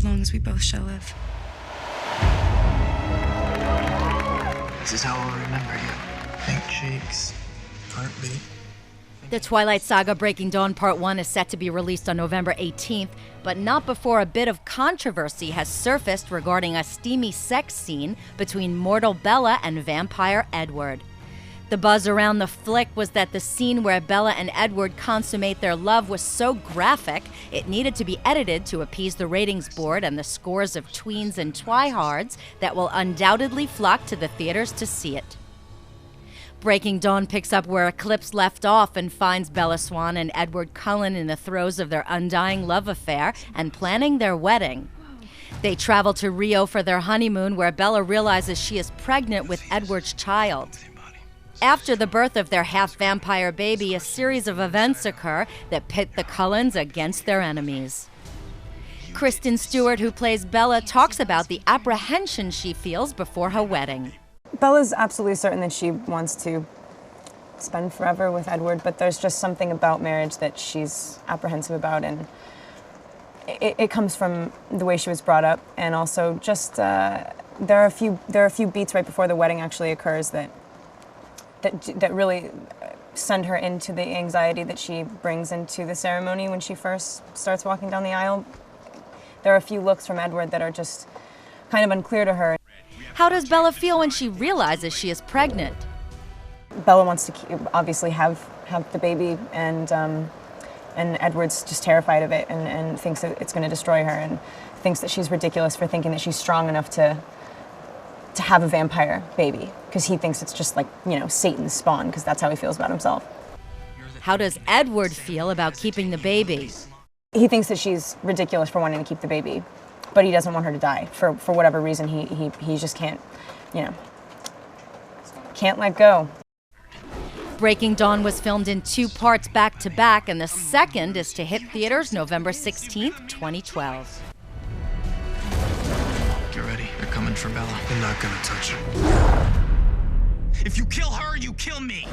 as long as we both shall live. This is how I'll remember you. Pink cheeks, heartbeat. The Twilight Saga Breaking Dawn Part 1 is set to be released on November 18th, but not before a bit of controversy has surfaced regarding a steamy sex scene between mortal Bella and vampire Edward. The buzz around the flick was that the scene where Bella and Edward consummate their love was so graphic, it needed to be edited to appease the ratings board and the scores of tweens and twihards that will undoubtedly flock to the theaters to see it. Breaking Dawn picks up where Eclipse left off and finds Bella Swan and Edward Cullen in the throes of their undying love affair and planning their wedding. They travel to Rio for their honeymoon, where Bella realizes she is pregnant with Edward's child. After the birth of their half-vampire baby, a series of events occur that pit the Cullens against their enemies. Kristen Stewart, who plays Bella, talks about the apprehension she feels before her wedding. Bella's absolutely certain that she wants to spend forever with Edward, but there's just something about marriage that she's apprehensive about, and it comes from the way she was brought up, and also just there are a few beats right before the wedding actually occurs that really send her into the anxiety that she brings into the ceremony when she first starts walking down the aisle. There are a few looks from Edward that are just kind of unclear to her. How does Bella feel when she realizes she is pregnant? Bella wants to obviously have the baby, and Edward's just terrified of it and thinks that it's going to destroy her, and thinks that she's ridiculous for thinking that she's strong enough to have a vampire baby, because he thinks it's just like, you know, Satan's spawn, because that's how he feels about himself. How does Edward feel about keeping the baby? He thinks that she's ridiculous for wanting to keep the baby, but he doesn't want her to die. For whatever reason, he just can't, you know, can't let go. Breaking Dawn was filmed in 2 parts back-to-back, and the second is to hit theaters November 16th, 2012. Get ready, they're coming for Bella. They're not gonna touch her. If you kill her, you kill me!